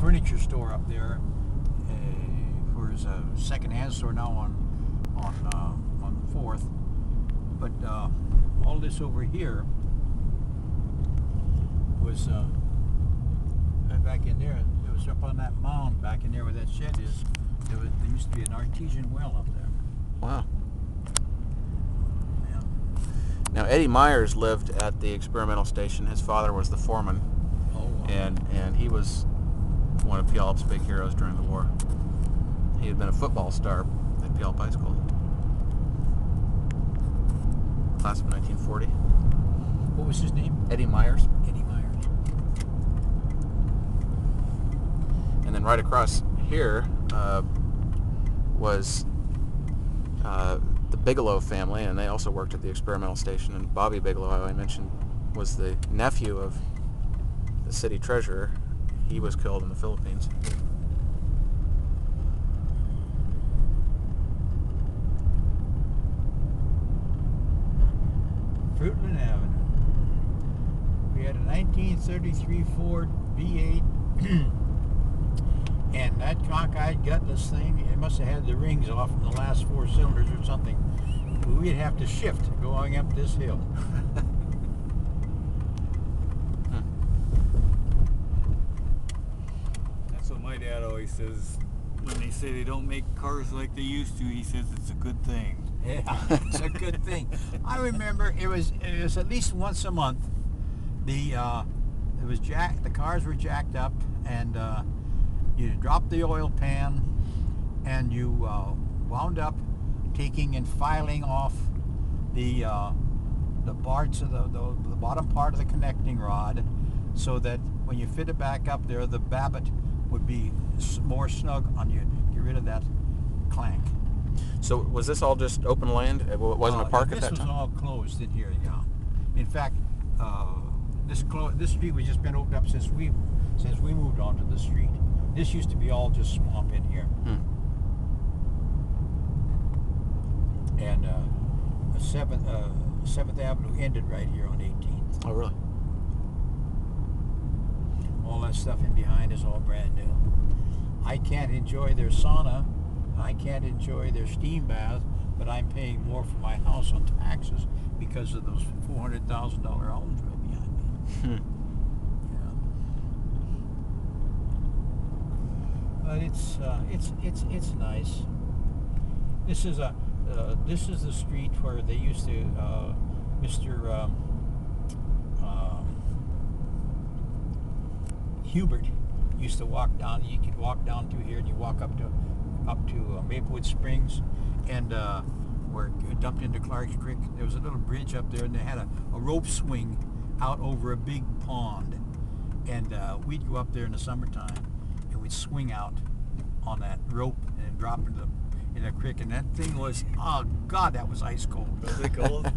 furniture store up there. There's a second-hand store now on 4th. But all this over here was back in there. It was up on that mound back in there where that shed is. There used to be an artesian well up there. Wow. Yeah. Now Eddie Myers lived at the experimental station. His father was the foreman. Oh, wow. And he was one of Puyallup's big heroes during the war. He had been a football star at Puyallup High School. Class of 1940. What was his name? Eddie Myers. Eddie Myers. And then right across here was the Bigelow family, and they also worked at the experimental station. And Bobby Bigelow, I mentioned, was the nephew of the city treasurer. He was killed in the Philippines. Fruitland Avenue. We had a 1933 Ford V8, and that cockeyed gutless thing, it must have had the rings off from the last 4 cylinders or something. We'd have to shift going up this hill. That's what my dad always says. When they say they don't make cars like they used to, he says it's a good thing. Yeah, it's a good thing. I remember it was at least once a month. The cars were jacked up, and you dropped the oil pan, and you wound up taking and filing off the parts of the bottom part of the connecting rod, so that when you fit it back up there, the babbitt would be more snug on you. Get rid of that clank. So was this all just open land? It wasn't a park at that This was time? all closed in here, yeah. In fact, this street was just been opened up since we moved onto the street. This used to be all just swamp in here. And 7th Avenue ended right here on 18th. Oh, really? All that stuff in behind is all brand new. I can't enjoy their sauna. I can't enjoy their steam bath, but I'm paying more for my house on taxes because of those $400,000 homes right behind me. Yeah. But it's nice. This is the street where they used to Mr. Hubert used to walk down. You could walk down through here, and you walk up to Maplewood Springs, and where it dumped into Clark's Creek. There was a little bridge up there, and they had a rope swing out over a big pond, and we'd go up there in the summertime, and we'd swing out on that rope and drop into the creek, and that thing was, oh God, that was ice cold. Was it cold?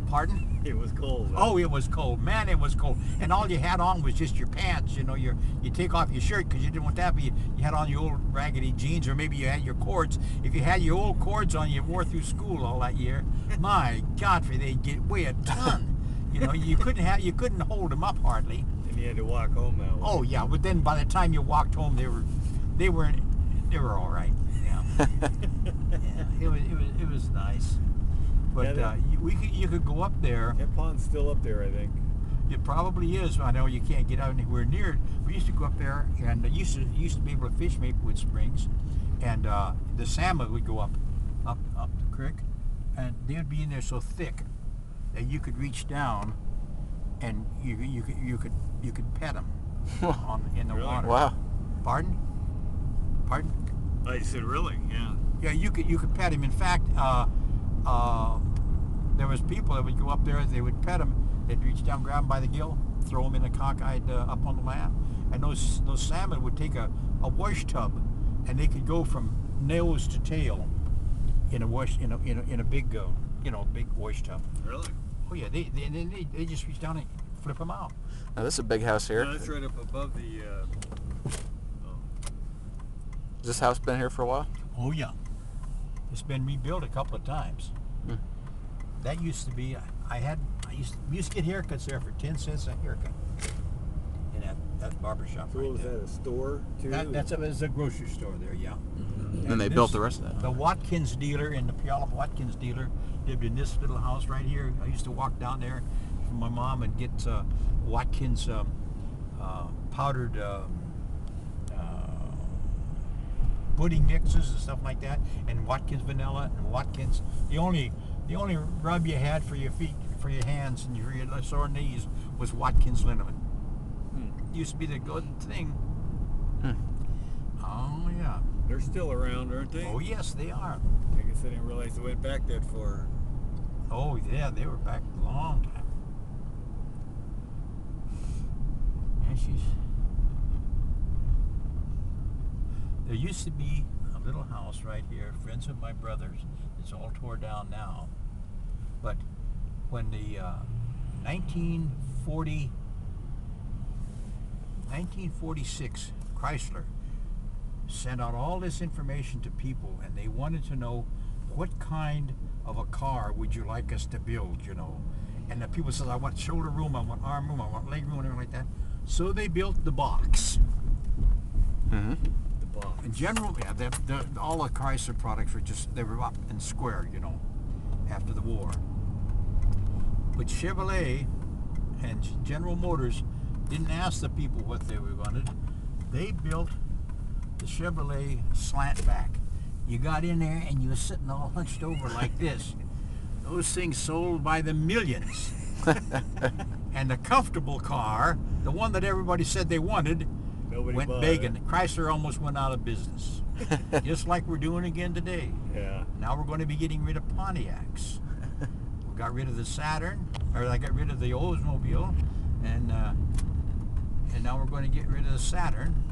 Pardon? It was cold. Oh, it was cold. Man, it was cold. And all you had on was just your pants. You know, you take off your shirt because you didn't want that, but you had on your old raggedy jeans, or maybe you had your cords. If you had your old cords on, you wore through school all that year. My God, they'd weigh a ton. You know, you couldn't hold them up hardly. And you had to walk home that way. Oh yeah, but then by the time you walked home, they were all right. Yeah. Yeah, it was nice. But Yeah, you could go up there. That pond's still up there, I think. It probably is. I know you can't get out anywhere near it. We used to go up there, and used to be able to fish Maplewood Springs, and the salmon would go up the creek, and they would be in there so thick that you could reach down, and you could pet them in the Really? water. Wow. Pardon? I said, really? Yeah. Yeah, you could pet him. In fact, there was people that would go up there. They would pet him. They'd reach down, grab him by the gill, throw him in a cockeyed up on the land, and those salmon would take a wash tub, and they could go from nose to tail in a big big wash tub. Really? Oh yeah, they just reach down and flip them out. Now this is a big house here. No, that's right up above the. Has this house been here for a while? Oh yeah, it's been rebuilt a couple of times. That used to be. We used to get haircuts there for 10 cents a haircut in that That's barbershop. So right what was there. that, a store too? That's a grocery store there, yeah. And they built the rest of that. The Watkins dealer in the Puyallup Watkins dealer lived in this little house right here. I used to walk down there from my mom and get Watkins powdered pudding mixes and stuff like that, and Watkins vanilla and Watkins. The only rub you had for your feet, for your hands, and your sore knees was Watkins liniment. Used to be the good thing. Oh yeah. They're still around, aren't they? Oh yes, they are. I guess I didn't realize they went back that far. Oh yeah, they were back a long time. And there used to be a little house right here, friends of my brother's. It's all tore down now. But when the 1946 Chrysler sent out all this information to people, and they wanted to know what kind of a car would you like us to build, you know. And the people said, I want shoulder room, I want arm room, I want leg room, and everything like that. So they built the box. Mm-hmm. The box. In general, yeah, all the Chrysler products were they were up and square, you know, after the war. But Chevrolet and General Motors didn't ask the people what they wanted. They built the Chevrolet slantback. You got in there and you were sitting all hunched over like this. Those things sold by the millions. And the comfortable car, the one that everybody said they wanted, Nobody went bought begging. it. Chrysler almost went out of business. Just like we're doing again today. Yeah. Now we're going to be getting rid of Pontiacs. We got rid of the Saturn, or I got rid of the Oldsmobile, and now we're going to get rid of the Saturn.